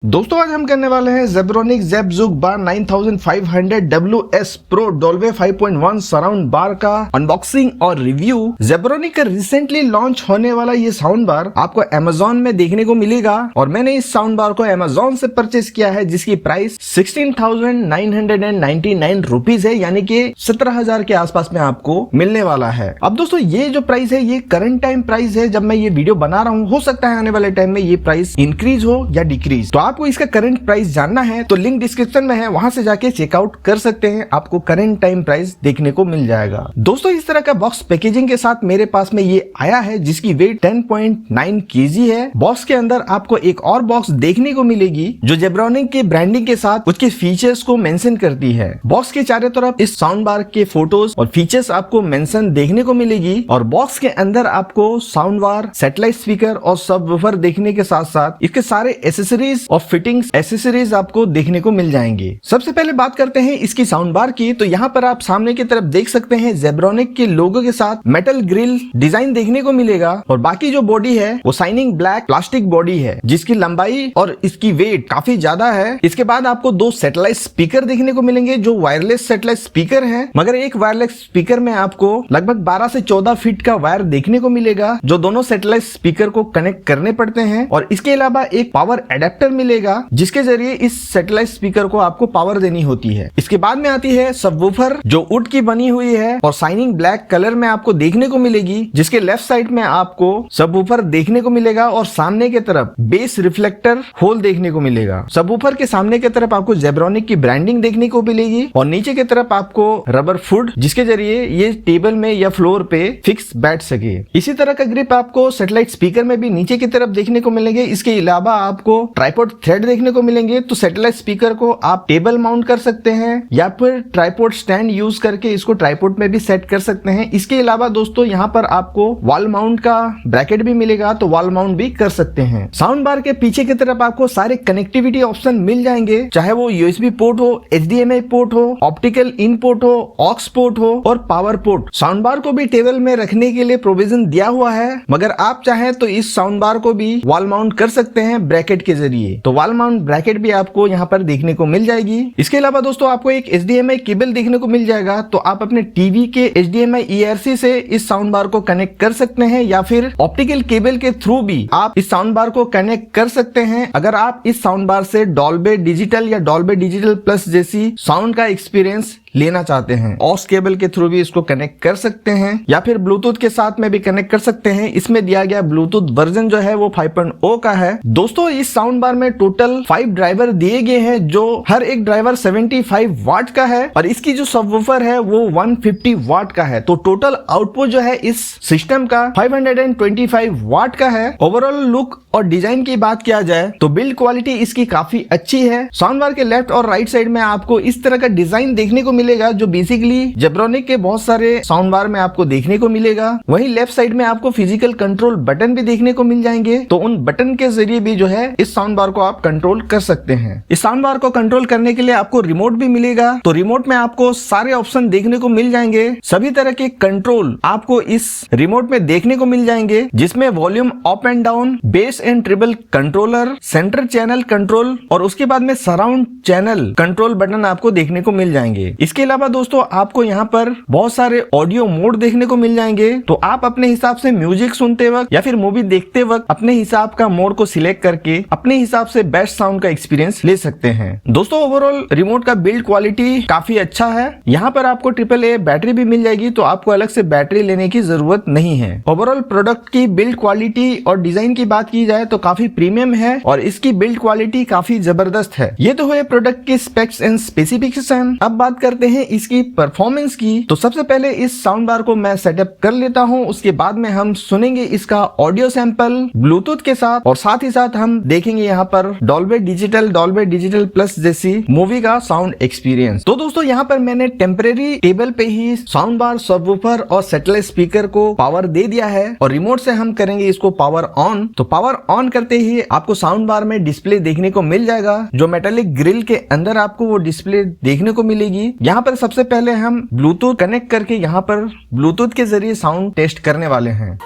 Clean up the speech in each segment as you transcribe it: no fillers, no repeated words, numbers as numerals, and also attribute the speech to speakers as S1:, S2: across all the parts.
S1: दोस्तों आज हम करने वाले हैं जेब्रोनिक ज़ेबज़ूक बार 9500 WS Pro Dolby 5.1 सराउंड बार का अनबॉक्सिंग और रिव्यू। जेब्रोनिक का रिसेंटली लॉन्च होने वाला ये साउंड बार आपको Amazon में देखने को मिलेगा और मैंने इस साउंड बार को Amazon से परचेज किया है जिसकी प्राइस 16,999 रुपीज है, यानी कि 17,000 के आसपास में आपको मिलने वाला है। अब दोस्तों ये जो प्राइस है ये करंट टाइम प्राइस है, जब मैं ये वीडियो बना रहा हूँ हो सकता है आने वाले टाइम में ये प्राइस इंक्रीज हो या डिक्रीज। तो आपको इसका करंट प्राइस जानना है तो लिंक डिस्क्रिप्शन में है, वहां से जाके चेकआउट कर सकते हैं, आपको करंट टाइम प्राइस देखने को मिल जाएगा। दोस्तों इस तरह का बॉक्स पैकेजिंग के साथ मेरे पास में ये आया है जिसकी वेट 10.9 kg है। बॉक्स के अंदर आपको एक और बॉक्स देखने को मिलेगी जो जेब्रोनिक के ब्रांडिंग के साथ उसके फीचर्स को मेंशन करती है। बॉक्स के चारों तरफ इस साउंड बार के फोटोज और फीचर्स आपको मेंशन देखने को मिलेगी और बॉक्स के अंदर आपको साउंड बार, सैटेलाइट स्पीकर और सबवूफर देखने के साथ साथ इसके सारे एसेसरीज और फिटिंग्स एसेसरीज आपको देखने को मिल जाएंगे। सबसे पहले बात करते हैं इसकी साउंड बार की, तो यहाँ पर आप सामने की तरफ देख सकते हैं जेब्रोनिक के लोगो के साथ मेटल ग्रिल डिजाइन देखने को मिलेगा और बाकी जो बॉडी है वो शाइनिंग ब्लैक प्लास्टिक बॉडी है जिसकी लंबाई और इसकी वेट काफी ज्यादा है। इसके बाद आपको दो सैटेलाइट स्पीकर देखने को मिलेंगे जो वायरलेस सैटेलाइट स्पीकर है, मगर एक वायरलेस स्पीकर में आपको लगभग 12 से 14 फीट का वायर देखने को मिलेगा जो दोनों सैटेलाइट स्पीकर को कनेक्ट करने पड़ते हैं। और इसके अलावा एक पावर एडेप्टर मिलेगा जिसके जरिए इस सैटेलाइट स्पीकर को आपको पावर देनी होती है। इसके बाद में आती है सबवूफर जो वुड की बनी हुई है और शाइनिंग ब्लैक कलर में आपको देखने को मिलेगी, जिसके लेफ्ट साइड में आपको सबवूफर देखने को मिलेगा और सामने की तरफ बेस रिफ्लेक्टर होल देखने को मिलेगा। सबवूफर के सामने की तरफ आपको जेब्रोनिक की ब्रांडिंग देखने को मिलेगी और नीचे की तरफ आपको रबर फुट जिसके जरिए ये टेबल में या फ्लोर पे फिक्स बैठ सके। इसी तरह का ग्रिप आपको सैटेलाइट स्पीकर में भी नीचे की तरफ देखने को मिलेंगे। इसके अलावा आपको ट्राइपॉड थ्रेड देखने को मिलेंगे, तो सैटेलाइट स्पीकर को आप टेबल माउंट कर सकते हैं या फिर ट्राइपॉड स्टैंड यूज करके इसको ट्राइपॉड में भी सेट कर सकते हैं। इसके अलावा दोस्तों यहाँ पर आपको वॉल माउंट का ब्रैकेट भी मिलेगा, तो वॉल माउंट भी कर सकते हैं। साउंड बार के पीछे की तरफ आपको सारे कनेक्टिविटी ऑप्शन मिल जाएंगे, चाहे वो USB पोर्ट हो, HDMI पोर्ट हो, ऑप्टिकल इन पोर्ट हो, ऑक्स पोर्ट हो और पावर पोर्ट। साउंड बार को भी टेबल में रखने के लिए प्रोविजन दिया हुआ है, मगर आप चाहें तो इस साउंड बार को भी वॉल माउंट कर सकते हैं ब्रैकेट के जरिए, तो वॉल माउंट ब्रैकेट भी आपको यहाँ पर देखने को मिल जाएगी। इसके अलावा दोस्तों आपको एक HDMI केबल देखने को मिल जाएगा, तो आप अपने टीवी के HDMI ERC से इस साउंड बार को कनेक्ट कर सकते हैं या फिर ऑप्टिकल केबल के थ्रू भी आप इस साउंड बार को कनेक्ट कर सकते हैं। अगर आप इस साउंड बार से डॉल्बी डिजिटल या डॉल्बी डिजिटल प्लस जैसी साउंड का एक्सपीरियंस लेना चाहते हैं, ऑक्स केबल के थ्रू भी इसको कनेक्ट कर सकते हैं या फिर ब्लूटूथ के साथ में भी कनेक्ट कर सकते हैं। इसमें दिया गया ब्लूटूथ वर्जन जो है वो 5.0 का है। दोस्तों इस साउंड बार में टोटल 5 ड्राइवर दिए गए हैं जो हर एक ड्राइवर 75 वाट का है और इसकी जो सबवूफर है वो 150 वाट का है, तो टोटल आउटपुट जो है इस सिस्टम का 525 वाट का है। ओवरऑल लुक और डिजाइन की बात किया जाए तो बिल्ड क्वालिटी इसकी काफी अच्छी है। साउंड बार के लेफ्ट और राइट साइड में आपको इस तरह का डिजाइन देखने को मिलेगा जो बेसिकली जेब्रोनिक के बहुत सारे साउंड बार में आपको देखने को मिलेगा। वहीं लेफ्ट साइड में आपको फिजिकल कंट्रोल बटन भी देखने को मिल जाएंगे, तो उन बटन के जरिए भी जो है इस साउंड बार को आप कंट्रोल कर सकते हैं। इस साउंड बार को कंट्रोल करने के लिए आपको रिमोट भी मिलेगा, तो रिमोट में आपको सारे ऑप्शन देखने को मिल जाएंगे। सभी तरह के कंट्रोल आपको इस रिमोट में देखने को मिल जाएंगे, जिसमें volume up and down, bass and treble controller, centre channel control और उसके बाद में सराउंड चैनल कंट्रोल बटन आपको देखने को मिल जाएंगे। इसके अलावा दोस्तों आपको यहाँ पर बहुत सारे ऑडियो मोड देखने को मिल जाएंगे, तो आप अपने हिसाब से म्यूजिक सुनते वक्त या फिर मूवी देखते वक्त अपने हिसाब का मोड को सिलेक्ट करके अपने हिसाब से बेस्ट साउंड का एक्सपीरियंस ले सकते हैं। दोस्तों ओवरऑल रिमोट का बिल्ड क्वालिटी काफी अच्छा है। यहाँ पर आपको AAA बैटरी भी मिल जाएगी, तो आपको अलग से बैटरी लेने की जरूरत नहीं है। ओवरऑल प्रोडक्ट की बिल्ड क्वालिटी और डिजाइन की बात की जाए तो काफी प्रीमियम है और इसकी बिल्ड क्वालिटी काफी जबरदस्त है। ये तो हुए प्रोडक्ट के स्पेक्स एंड स्पेसिफिकेशन। अब बात करते हैं इसकी परफॉर्मेंस की, तो सबसे पहले इस साउंड बार को मैं सेटअप कर लेता हूं, उसके बाद में हम सुनेंगे इसका ऑडियो सैंपल ब्लूटूथ के साथ और साथ ही साथ हम देखेंगे यहाँ पर डॉल्बी डिजिटल प्लस जैसी मूवी का साउंड एक्सपीरियंस। तो दोस्तों यहाँ पर मैंने टेम्परेरी टेबल पे ही साउंड बार, सबवूफर और सैटेलाइट स्पीकर को पावर दे दिया है और रिमोट से हम करेंगे इसको पावर ऑन। तो पावर ऑन करते ही आपको साउंड बार में डिस्प्ले देखने को मिल जाएगा, जो मेटालिक ग्रिल के अंदर आपको वो डिस्प्ले देखने को मिलेगी। यहाँ पर सबसे पहले हम ब्लूटूथ कनेक्ट करके यहाँ पर ब्लूटूथ के जरिए साउंड टेस्ट करने वाले हैं।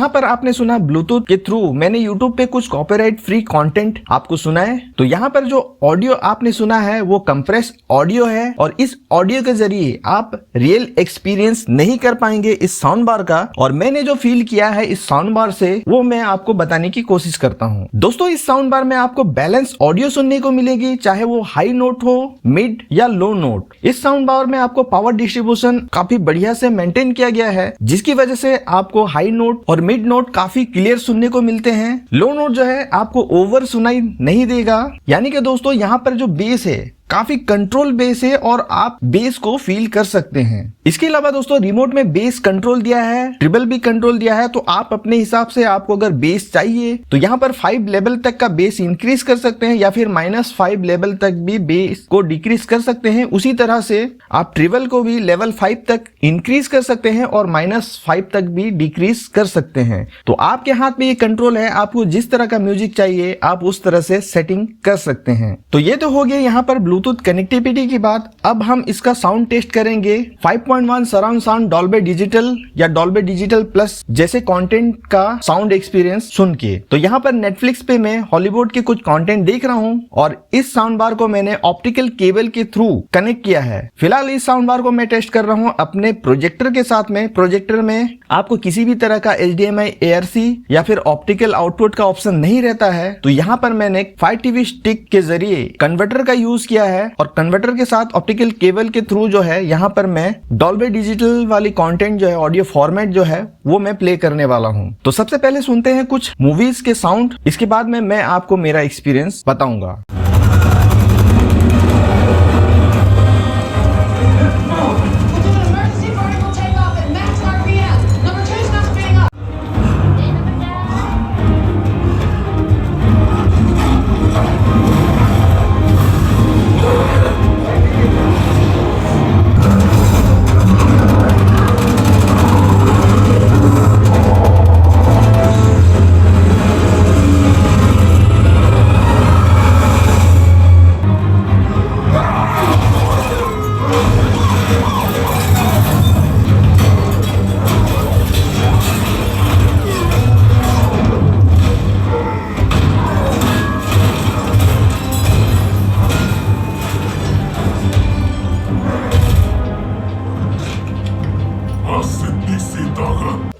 S1: पर आपने सुना ब्लूटूथ के थ्रू मैंने यूट्यूब पे कुछ कॉपीराइट फ्री कंटेंट आपको सुनाए। तो यहाँ पर जो ऑडियो आपने सुना है वो कंप्रेस ऑडियो है और इस ऑडियो के जरिए आप रियल एक्सपीरियंस नहीं कर पाएंगे इस साउंड बार का। और मैंने जो फील किया है इस साउंड बार से वो मैं आपको बताने की कोशिश करता हूँ। दोस्तों इस साउंड बार में आपको बैलेंस ऑडियो सुनने को मिलेगी, चाहे वो हाई नोट हो, मिड या लो नोट। इस साउंड बार में आपको पावर डिस्ट्रीब्यूशन काफी बढ़िया से मेंटेन किया गया है, जिसकी वजह से आपको हाई नोट और मिड नोट काफी क्लियर सुनने को मिलते हैं। लो नोट जो है आपको ओवर सुनाई नहीं देगा। यानी कि दोस्तों यहाँ पर जो बेस है काफी कंट्रोल बेस है और आप बेस को फील कर सकते हैं। इसके अलावा दोस्तों रिमोट में बेस कंट्रोल दिया है, ट्रिबल भी कंट्रोल दिया है। तो आप अपने हिसाब से आपको अगर बेस चाहिए तो यहाँ पर 5 लेवल तक का बेस इंक्रीज कर सकते हैं या फिर -5 लेवल तक भी बेस को डिक्रीज कर सकते हैं। उसी तरह से आप ट्रिबल को भी लेवल 5 तक इंक्रीज कर सकते हैं और -5 तक भी डिक्रीज कर सकते हैं। तो आपके हाथ में ये कंट्रोल है, आपको जिस तरह का म्यूजिक चाहिए आप उस तरह से सेटिंग कर सकते हैं। तो ये तो हो गया यहाँ पर ब्लूटूथ कनेक्टिविटी की बात। अब हम इसका साउंड टेस्ट करेंगे 5.1 सराउंड साउंड डॉल्बी डिजिटल या डॉल्बी डिजिटल प्लस जैसे कंटेंट का साउंड एक्सपीरियंस सुन के। तो यहाँ पर नेटफ्लिक्स पे मैं हॉलीवुड के कुछ कंटेंट देख रहा हूँ और इस साउंड बार को मैंने ऑप्टिकल केबल के थ्रू कनेक्ट किया है। फिलहाल इस साउंड बार को मैं टेस्ट कर रहा हूँ अपने प्रोजेक्टर के साथ में। प्रोजेक्टर में आपको किसी भी तरह का HDMI ARC या फिर ऑप्टिकल आउटपुट का ऑप्शन नहीं रहता है। तो यहाँ पर मैंने Fire TV स्टिक के जरिए कन्वर्टर का यूज किया है और कन्वर्टर के साथ ऑप्टिकल केबल के थ्रू जो है यहाँ पर मैं डॉल्बी डिजिटल वाली कंटेंट जो है ऑडियो फॉर्मेट जो है वो मैं प्ले करने वाला हूँ। तो सबसे पहले सुनते हैं कुछ मूवीज के साउंड, इसके बाद में मैं आपको मेरा एक्सपीरियंस बताऊंगा।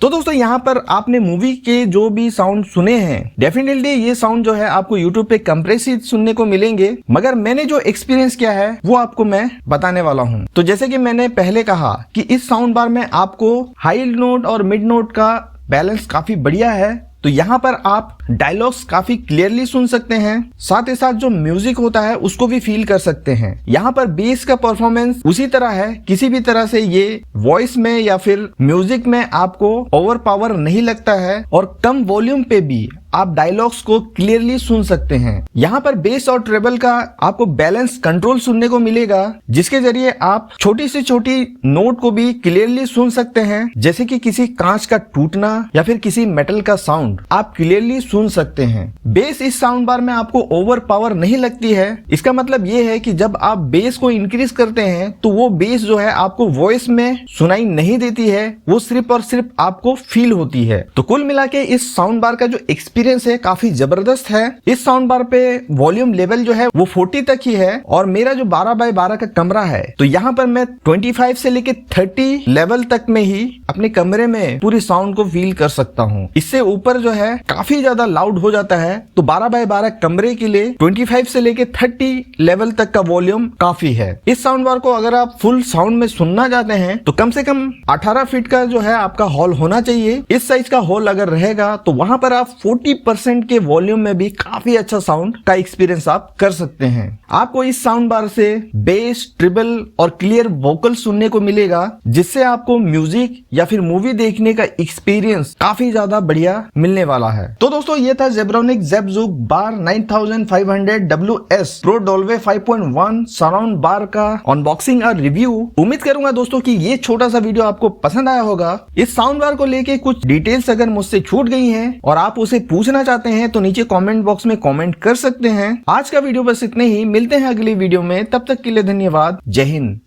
S1: तो दोस्तों यहाँ पर आपने मूवी के जो भी साउंड सुने हैं, डेफिनेटली ये साउंड जो है आपको यूट्यूब पे कंप्रेसिव सुनने को मिलेंगे, मगर मैंने जो एक्सपीरियंस किया है वो आपको मैं बताने वाला हूँ। तो जैसे कि मैंने पहले कहा कि इस साउंड बार में आपको हाई नोट और मिड नोट का बैलेंस काफी बढ़िया है। तो यहाँ पर आप डायलॉग्स काफी क्लियरली सुन सकते हैं, साथ ही साथ जो म्यूजिक होता है उसको भी फील कर सकते हैं। यहाँ पर बेस का परफॉर्मेंस उसी तरह है, किसी भी तरह से ये वॉइस में या फिर म्यूजिक में आपको ओवर पावर नहीं लगता है और कम वॉल्यूम पे भी आप डायलॉग्स को क्लियरली सुन सकते हैं। यहाँ पर बेस और ट्रेबल का आपको बैलेंस कंट्रोल सुनने को मिलेगा, जिसके जरिए आप छोटी से छोटी नोट को भी क्लियरली सुन सकते हैं, जैसे कि किसी कांच का टूटना या फिर किसी मेटल का साउंड आप क्लियरली सुन सकते हैं। बेस इस साउंड बार में आपको ओवर पावर नहीं लगती है। इसका मतलब ये है कि जब आप बेस को इंक्रीज करते हैं तो वो बेस जो है आपको वॉइस में सुनाई नहीं देती है, वो सिर्फ और सिर्फ आपको फील होती है। तो कुल मिला के इस साउंड बार का जो एक्सपीरियंस है काफी जबरदस्त है। इस साउंड बार पे वॉल्यूम लेवल जो है वो 40 तक ही है और मेरा जो 12x12 का कमरा है तो यहाँ पर मैं 25 से लेके 30 लेवल तक में ही अपने कमरे में पूरी साउंड को फील कर सकता हूँ। इससे ऊपर जो है काफी ज्यादा लाउड हो जाता है। तो 12x12 कमरे के लिए 25 से लेके 30 लेवल तक का वॉल्यूम काफी है। इस साउंड बार को अगर आप फुल साउंड में सुनना चाहते हैं तो कम से कम 18 फीट का जो है आपका हॉल होना चाहिए। इस साइज का हॉल अगर रहेगा तो वहां पर आप 40% के वॉल्यूम में भी काफी अच्छा साउंड का एक्सपीरियंस आप कर सकते हैं। आपको इस साउंड बार से बेस, ट्रिबल और क्लियर वोकल सुनने को मिलेगा, जिससे आपको म्यूजिक या फिर मूवी देखने का एक्सपीरियंस काफी ज्यादा बढ़िया मिलने वाला है। तो दोस्तों ये था जेब्रोनिक ZebZook बार 9500 WS प्रो डॉल्बी 5.1 सराउंड बार का अनबॉक्सिंग और रिव्यू। उम्मीद करूंगा दोस्तों कि ये छोटा सा वीडियो आपको पसंद आया होगा। इस साउंड बार को लेके कुछ डिटेल्स अगर मुझसे छूट गई हैं और आप उसे पूछना चाहते हैं तो नीचे कमेंट बॉक्स में कमेंट कर सकते हैं। आज का वीडियो बस इतने ही, मिलते हैं अगली वीडियो में, तब तक के लिए धन्यवाद। जय हिंद।